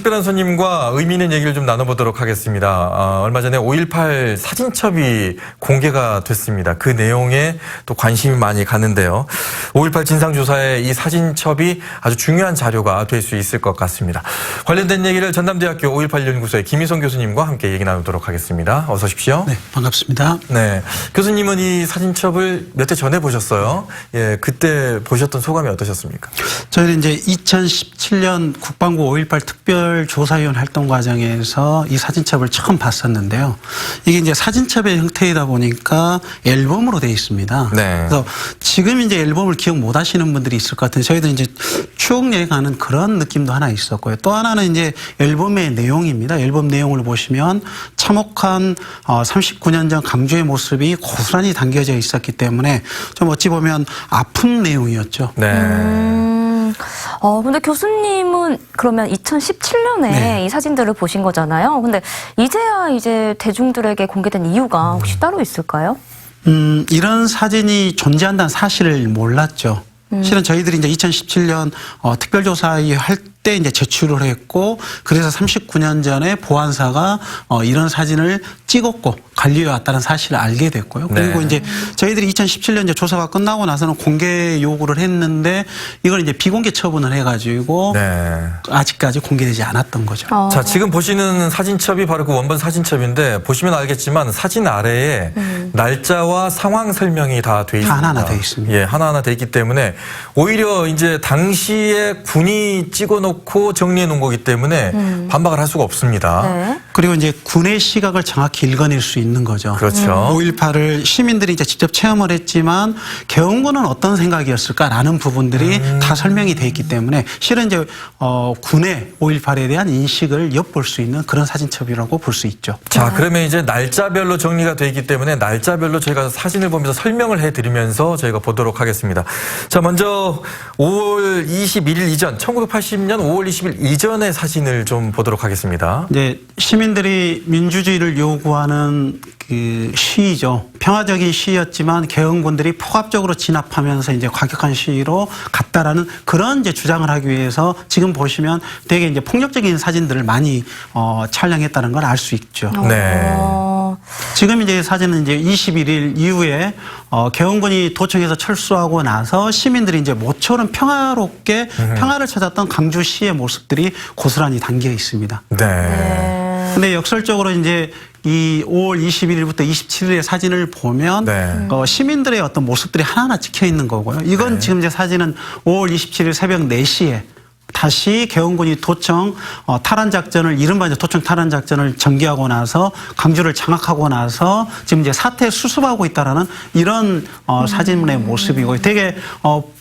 특별한 손님과 의미 있는 얘기를 좀 나눠보도록 하겠습니다. 얼마 전에 5.18 사진첩이 공개가 됐습니다. 그 내용에 또 관심이 많이 갔는데요. 5.18 진상조사에 이 사진첩이 아주 중요한 자료가 될 수 있을 것 같습니다. 관련된 얘기를 전남대학교 5.18 연구소의 김희성 교수님과 함께 얘기 나누도록 하겠습니다. 어서 오십시오. 네, 반갑습니다. 네, 교수님은 이 사진첩을 몇 해 전에 보셨어요. 예, 그때 보셨던 소감이 어떠셨습니까? 저희는 이제 2017년 국방부 5.18 특별조사위원 활동 과정에서 이 사진첩을 처음 봤었는데요. 이게 이제 사진첩의 형태이다 보니까 앨범으로 되어 있습니다. 네. 그래서 지금 이제 앨범을 기억 못 하시는 분들이 있을 것 같은데 저희도 이제 추억 여행하는 그런 느낌도 하나 있었고요. 또 하나는 이제 앨범의 내용입니다. 앨범 내용을 보시면 참혹한 39년 전 강주의 모습이 고스란히 담겨져 있었기 때문에 좀 어찌 보면 아픈 내용이었죠. 네. 근데 교수님은 그러면 2017년에 네. 이 사진들을 보신 거잖아요. 근데 이제야 이제 대중들에게 공개된 이유가 혹시 따로 있을까요? 이런 사진이 존재한다는 사실을 몰랐죠. 실은 저희들이 이제 2017년 특별조사위 할 때 이제 제출을 했고, 그래서 39년 전에 보안사가 이런 사진을 찍었고 관리해 왔다는 사실을 알게 됐고요. 그리고 네. 이제 저희들이 2017년 이제 조사가 끝나고 나서는 공개 요구를 했는데 이걸 이제 비공개 처분을 해가지고 네. 아직까지 공개되지 않았던 거죠. 자, 지금 보시는 사진첩이 바로 그 원본 사진첩인데 보시면 알겠지만 사진 아래에 날짜와 상황 설명이 다 돼 있습니다. 하나하나 돼 있습니다. 예, 하나하나 돼 있기 때문에 오히려 이제 당시에 군이 찍어놓고 정리해 놓은 거기 때문에 반박을 할 수가 없습니다. 네. 그리고 이제 군의 시각을 정확히 읽어낼 수 있는 거죠. 그렇죠. 5.18을 시민들이 이제 직접 체험을 했지만 개헌군은 어떤 생각이었을까라는 부분들이 다 설명이 돼 있기 때문에 실은 이제 군의 5.18에 대한 인식을 엿볼 수 있는 그런 사진첩이라고 볼 수 있죠. 자, 그러면 이제 날짜별로 정리가 돼 있기 때문에 날짜별로 저희가 사진을 보면서 설명을 해드리면서 저희가 보도록 하겠습니다. 자, 먼저 5월 21일 이전, 1980년 5월 20일 이전의 사진을 좀 보도록 하겠습니다. 이제 시민들이 민주주의를 요구하는 그 시위죠. 평화적인 시위였지만 개헌군들이 폭압적으로 진압하면서 이제 과격한 시위로 갔다라는 그런 이제 주장을 하기 위해서 지금 보시면 되게 이제 폭력적인 사진들을 많이 촬영했다는 걸 알 수 있죠. 네. 지금 이제 사진은 이제 21일 이후에 개헌군이 도청에서 철수하고 나서 시민들이 이제 모처럼 평화롭게 평화를 찾았던 강주시의 모습들이 고스란히 담겨 있습니다. 네. 근데 역설적으로 이제 이 5월 21일부터 27일의 사진을 보면 네. 시민들의 어떤 모습들이 하나하나 찍혀 있는 거고요. 이건 네. 지금 이제 사진은 5월 27일 새벽 4시에 다시 개헌군이 도청 탈환 작전을 이른바 이제 도청 탈환 작전을 전개하고 나서 강주를 장악하고 나서 지금 이제 사태 수습하고 있다라는 이런 사진의 모습이고 되게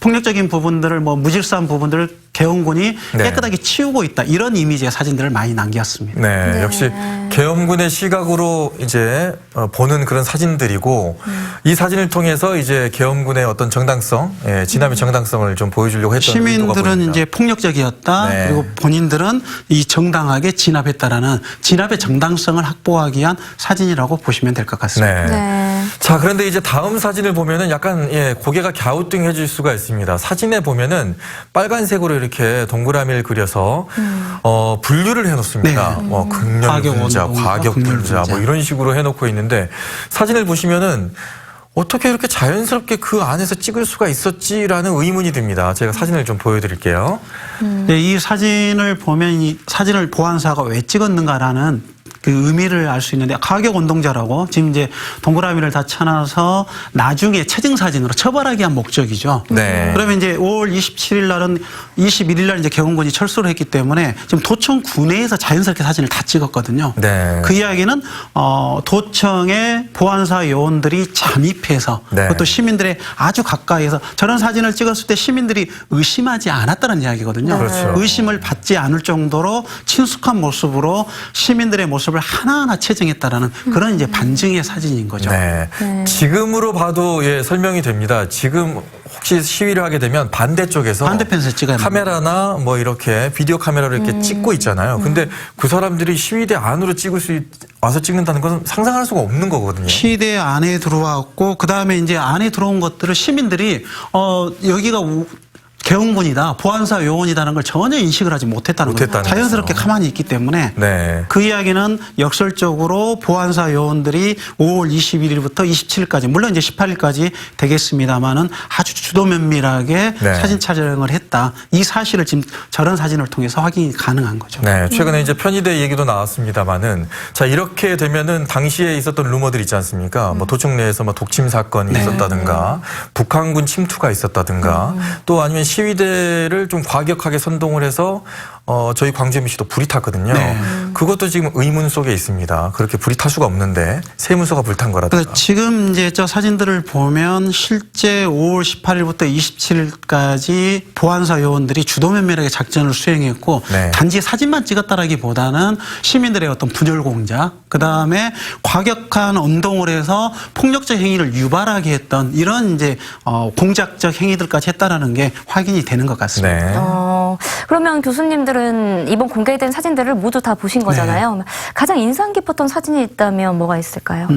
폭력적인 부분들을 뭐 무질서한 부분들을 개헌군이 네. 깨끗하게 치우고 있다 이런 이미지의 사진들을 많이 남겼습니다. 네, 네. 역시 계엄군의 시각으로 이제 보는 그런 사진들이고 이 사진을 통해서 이제 계엄군의 어떤 정당성, 예, 진압의 정당성을 좀 보여주려고 했던 의도가 시민들은 보입니다. 이제 폭력적이었다. 네. 그리고 본인들은 이 정당하게 진압했다라는 진압의 정당성을 확보하기 위한 사진이라고 보시면 될 것 같습니다. 네. 네. 자, 그런데 이제 다음 사진을 보면은 약간 고개가 갸우뚱해질 수가 있습니다. 사진에 보면은 빨간색으로 이렇게 동그라미를 그려서 분류를 해놓습니다. 네. 뭐 극렬분자, 과격분자 뭐 이런 식으로 해놓고 있는데 사진을 보시면은 어떻게 이렇게 자연스럽게 그 안에서 찍을 수가 있었지라는 의문이 듭니다. 제가 사진을 좀 보여드릴게요. 네, 이 사진을 보면 이 사진을 보안사가 왜 찍었는가라는 그 의미를 알 수 있는데 가격 운동자라고 지금 이제 동그라미를 다 쳐놔서 나중에 체증 사진으로 처벌하기 위한 목적이죠. 네. 그러면 이제 5월 27일 날은 21일 날 이제 개헌군이 철수를 했기 때문에 지금 도청 구내에서 자연스럽게 사진을 다 찍었거든요. 네. 그 이야기는 도청의 보안사 요원들이 잠입해서 네. 그것도 시민들의 아주 가까이에서 저런 사진을 찍었을 때 시민들이 의심하지 않았다는 이야기거든요. 그렇죠. 의심을 받지 않을 정도로 친숙한 모습으로 시민들의 모습을 하나하나 채증했다라는 그런 이제 반증의 사진인 거죠. 네. 지금으로 봐도 설명이 됩니다. 지금 혹시 시위를 하게 되면 반대쪽에서 반대편에서 찍어야 카메라나 뭐 이렇게 비디오 카메라로 이렇게 찍고 있잖아요. 근데 그 사람들이 시위대 안으로 와서 찍는다는 것은 상상할 수가 없는 거거든요. 시대 안에 들어왔고 그 다음에 이제 안에 들어온 것들을 시민들이 여기가 개헌군이다, 보안사 요원이다라는 걸 전혀 인식을 하지 못했다는 거죠. 못했다는 자연스럽게 거죠. 가만히 있기 때문에 네. 그 이야기는 역설적으로 보안사 요원들이 5월 21일부터 27일까지 물론 이제 18일까지 되겠습니다만은 아주 주도 면밀하게 네. 사진 촬영을 했다. 이 사실을 지금 저런 사진을 통해서 확인이 가능한 거죠. 네, 최근에 이제 편의대 얘기도 나왔습니다만은 자 이렇게 되면은 당시에 있었던 루머들 있지 않습니까? 뭐 도청 내에서 뭐 독침 사건이 네. 있었다든가 북한군 침투가 있었다든가 또 아니면 시위대를 좀 과격하게 선동을 해서 저희 광주 MBC도 불이 탔거든요. 네. 그것도 지금 의문 속에 있습니다. 그렇게 불이 탈 수가 없는데 세무서가 불탄 거라든가. 그래서 지금 이제 저 사진들을 보면 실제 5월 18일부터 27일까지 보안사 요원들이 주도 면밀하게 작전을 수행했고 네. 단지 사진만 찍었다라기보다는 시민들의 어떤 분열 공작, 그 다음에 과격한 운동을 해서 폭력적 행위를 유발하게 했던 이런 이제 공작적 행위들까지 했다라는 게 확인이 되는 것 같습니다. 네. 그러면 교수님들은 이번 공개된 사진들을 모두 다 보신 거잖아요. 가장 인상 깊었던 사진이 있다면 뭐가 있을까요?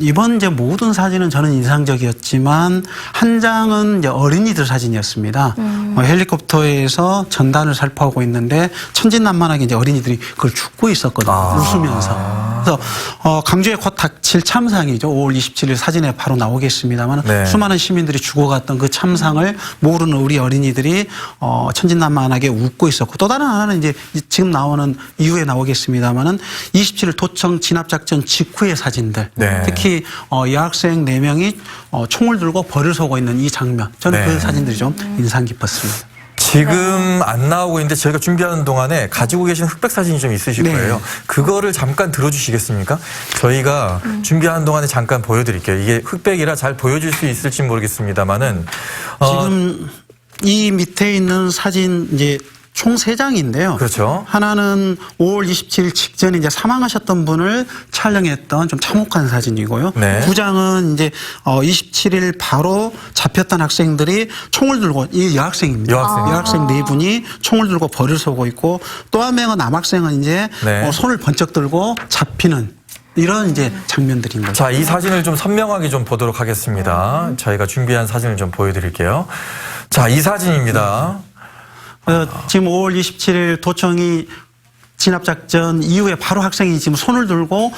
이번 이제 모든 사진은 저는 인상적이었지만 한 장은 이제 어린이들 사진이었습니다. 헬리콥터에서 전단을 살포하고 있는데 천진난만하게 이제 어린이들이 그걸 죽고 있었거든요. 웃으면서. 그래서 강주에 곧 닥칠 참상이죠. 5월 27일 사진에 바로 나오겠습니다만 네. 수많은 시민들이 죽어갔던 그 참상을 모르는 우리 어린이들이 천진난만하게 웃고 있었고 또 다른 하나는 이제 지금 나오는 이후에 나오겠습니다만은 27일 도청 진압작전 직후의 사진들. 네. 특히 여학생 4명이 총을 들고 벌을 쏘고 있는 이 장면. 저는 네. 그 사진들이 좀 인상 깊었습니다. 지금 안 나오고 있는데 저희가 준비하는 동안에 가지고 계신 흑백 사진이 좀 있으실 네. 거예요. 그거를 잠깐 들어주시겠습니까? 저희가 준비하는 동안에 잠깐 보여드릴게요. 이게 흑백이라 잘 보여줄 수 있을지 모르겠습니다만은 지금 이 밑에 있는 사진 이제 총 3장인데요. 그렇죠. 하나는 5월 27일 직전에 이제 사망하셨던 분을 촬영했던 좀 참혹한 사진이고요. 네. 2장은 이제 27일 바로 잡혔던 학생들이 총을 들고 이 여학생입니다. 여학생. 4분이 총을 들고 벌을 쏘고 있고 또 한 명은 남학생은 이제 네. 손을 번쩍 들고 잡히는 이런 이제 장면들인 거죠. 자, 이 사진을 좀 선명하게 좀 보도록 하겠습니다. 저희가 준비한 사진을 좀 보여드릴게요. 자, 이 사진입니다. 지금 5월 27일 도청이 진압작전 이후에 바로 학생이 지금 손을 들고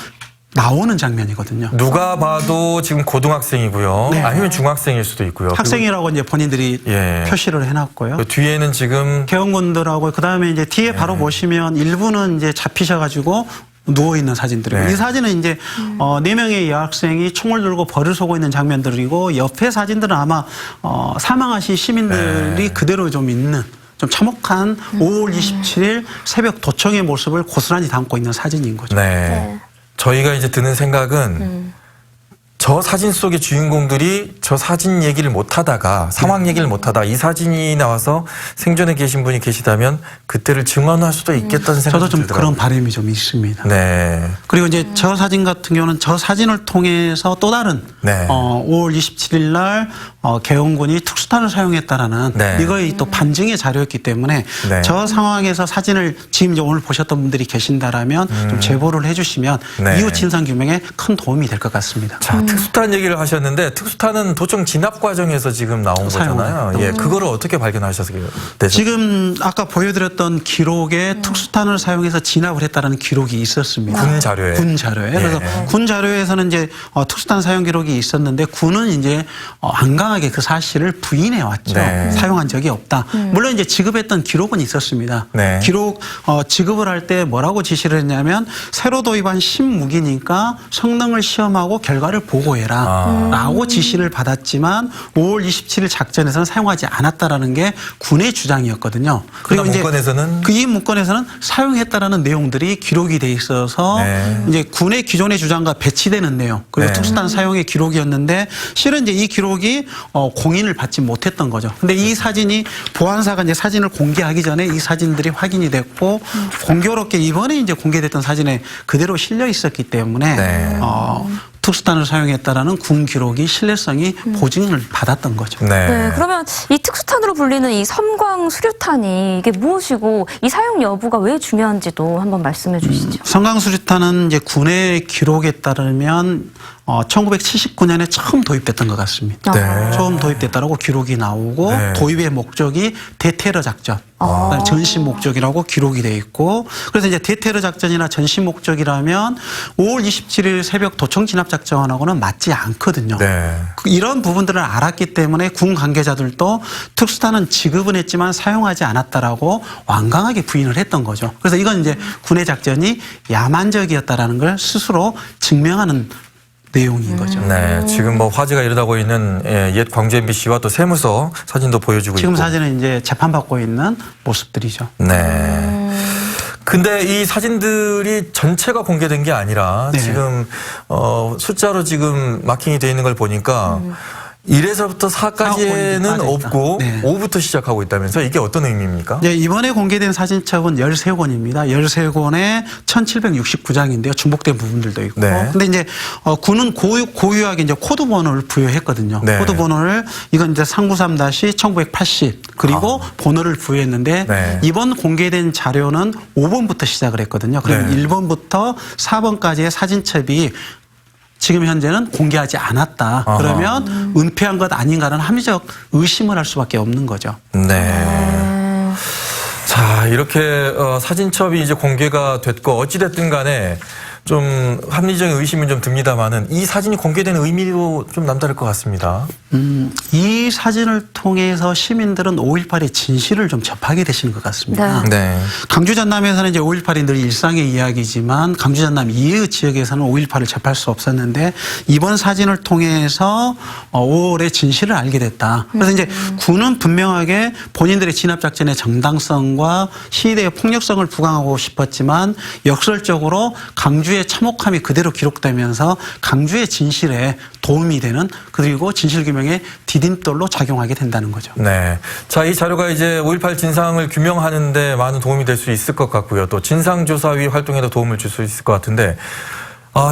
나오는 장면이거든요. 누가 봐도 지금 고등학생이고요. 네. 아니면 중학생일 수도 있고요. 학생이라고 이제 본인들이 예. 표시를 해놨고요. 그 뒤에는 지금 개헌군들하고 그다음에 이제 뒤에 바로 보시면 일부는 이제 잡히셔가지고 누워 있는 사진들이고 네. 이 사진은 이제 4명의 여학생이 총을 들고 벌을 쏘고 있는 장면들이고 옆에 사진들은 아마 사망하신 시민들이 네. 그대로 좀 있는 좀 참혹한 5월 27일 새벽 도청의 모습을 고스란히 담고 있는 사진인 거죠. 네. 저희가 이제 드는 생각은 저 사진 속의 주인공들이 저 사진 얘기를 못 하다가 상황 얘기를 못 하다 이 사진이 나와서 생존에 계신 분이 계시다면 그때를 증언할 수도 있겠다는 생각이 저도 좀 들더라고요. 그런 바람이 좀 있습니다. 네. 그리고 이제 저 사진 같은 경우는 저 사진을 통해서 또 다른 네. 5월 27일 날 개헌군이 특수탄을 사용했다라는 네. 이거의 또 반증의 자료였기 때문에 네. 저 상황에서 사진을 지금 이제 오늘 보셨던 분들이 계신다라면 좀 제보를 해주시면 네. 이후 진상 규명에 큰 도움이 될 것 같습니다. 자, 특수탄 얘기를 하셨는데 특수탄은 도청 진압 과정에서 지금 나온 거잖아요. 사용한. 예, 그거를 어떻게 발견하셨어요? 지금 아까 보여드렸던 기록에 특수탄을 사용해서 진압을 했다는 기록이 있었습니다. 군 자료에. 군 자료에. 예. 그래서 군 자료에서는 이제 특수탄 사용 기록이 있었는데 군은 이제 안강하게 그 사실을 부인해 왔죠. 네. 사용한 적이 없다. 물론 이제 지급했던 기록은 있었습니다. 네. 기록 지급을 할 때 뭐라고 지시를 했냐면 새로 도입한 신무기니까 성능을 시험하고 결과를 보고해라. 라고 지시를 받았지만 5월 27일 작전에서는 사용하지 않았다라는 게 군의 주장이었거든요. 그리고 문건에서는 이 문건에서는 사용했다라는 내용들이 기록이 돼 있어서 네. 이제 군의 기존의 주장과 배치되는 내용 그리고 네. 특수탄 사용의 기록이었는데 실은 이제 이 기록이 공인을 받지 못했던 거죠. 근데 이 사진이 보안사가 이제 사진을 공개하기 전에 이 사진들이 확인이 됐고 공교롭게 이번에 이제 공개됐던 사진에 그대로 실려 있었기 때문에 네. 특수탄을 사용했다라는 군 기록이 신뢰성이 보증을 받았던 거죠. 네, 그러면 이 특수탄으로 불리는 이 섬광 수류탄이 이게 무엇이고 이 사용 여부가 왜 중요한지도 한번 말씀해 주시죠. 섬광수류탄은 이제 군의 기록에 따르면 1979년에 처음 도입됐던 것 같습니다. 네. 처음 도입됐다라고 기록이 나오고 네. 도입의 목적이 대테러 작전, 그다음에 전신 목적이라고 기록이 돼 있고 그래서 이제 대테러 작전이나 전신 목적이라면 5월 27일 새벽 도청 진압 작전하고는 맞지 않거든요. 네. 이런 부분들을 알았기 때문에 군 관계자들도 특수단은 지급은 했지만 사용하지 않았다라고 완강하게 부인을 했던 거죠. 그래서 이건 이제 군의 작전이 야만적이었다라는 걸 스스로 증명하는 내용인 거죠. 네, 지금 뭐 화제가 일어나고 있는 옛 광주 MBC와 또 세무서 사진도 보여주고 지금 있고. 사진은 이제 재판받고 있는 모습들이죠. 네. 근데 이 사진들이 전체가 공개된 게 아니라 네. 지금 숫자로 지금 마킹이 되어 있는 걸 보니까 1에서부터 4까지는 빠져 있다. 없고 네. 5부터 시작하고 있다면서 이게 어떤 의미입니까? 네, 이번에 공개된 사진첩은 13권입니다. 13권에 1769장인데요. 중복된 부분들도 있고. 네. 근데 이제 군은 고유하게 이제 코드 번호를 부여했거든요. 네. 코드 번호를 이건 이제 393-1980 그리고 번호를 부여했는데 네. 이번 공개된 자료는 5번부터 시작을 했거든요. 그러면 네. 1번부터 4번까지의 사진첩이 지금 현재는 공개하지 않았다. 아하. 그러면 은폐한 것 아닌가는 합리적 의심을 할 수밖에 없는 거죠. 네. 자, 이렇게 사진첩이 이제 공개가 됐고 어찌됐든 간에 좀 합리적인 의심은 좀 듭니다만은 이 사진이 공개되는 의미도 좀 남다를 것 같습니다. 이 사진을 통해서 시민들은 5.18의 진실을 좀 접하게 되시는 것 같습니다. 네. 네. 강주 전남에서는 이제 5.18이 늘 일상의 이야기지만 강주 전남 이외의 지역에서는 5.18을 접할 수 없었는데 이번 사진을 통해서 5월의 진실을 알게 됐다. 그래서 이제 군은 분명하게 본인들의 진압작전의 정당성과 시대의 폭력성을 부강하고 싶었지만 역설적으로 강주의 참혹함이 그대로 기록되면서 강주의 진실에 도움이 되는 그리고 진실규명의 디딤돌로 작용하게 된다는 거죠. 네. 자, 이 자료가 이제 5.18 진상을 규명하는데 많은 도움이 될 수 있을 것 같고요. 또 진상조사위 활동에도 도움을 줄 수 있을 것 같은데,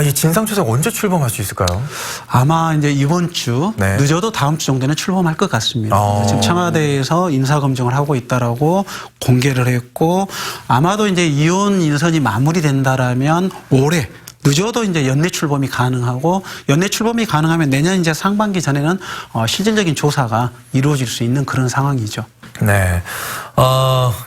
이 진상조사 언제 출범할 수 있을까요? 아마 이제 이번 주 네. 늦어도 다음 주 정도는 출범할 것 같습니다. 지금 청와대에서 인사검증을 하고 있다라고 공개를 했고 아마도 이제 이혼 인선이 마무리된다라면 올해 늦어도 이제 연내 출범이 가능하고 연내 출범이 가능하면 내년 이제 상반기 전에는 실질적인 조사가 이루어질 수 있는 그런 상황이죠. 네.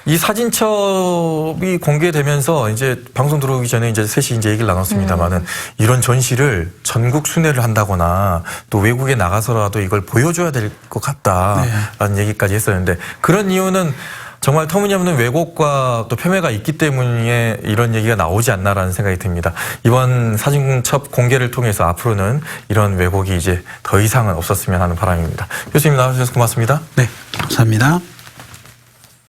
이 사진첩이 공개되면서 이제 방송 들어오기 전에 이제 셋이 이제 얘기를 나눴습니다만은 이런 전시를 전국 순회를 한다거나 또 외국에 나가서라도 이걸 보여줘야 될 것 같다라는 얘기까지 했었는데 그런 이유는 정말 터무니없는 왜곡과 또 폄훼가 있기 때문에 이런 얘기가 나오지 않나라는 생각이 듭니다. 이번 사진첩 공개를 통해서 앞으로는 이런 왜곡이 이제 더 이상은 없었으면 하는 바람입니다. 교수님 나와주셔서 고맙습니다. 네, 감사합니다.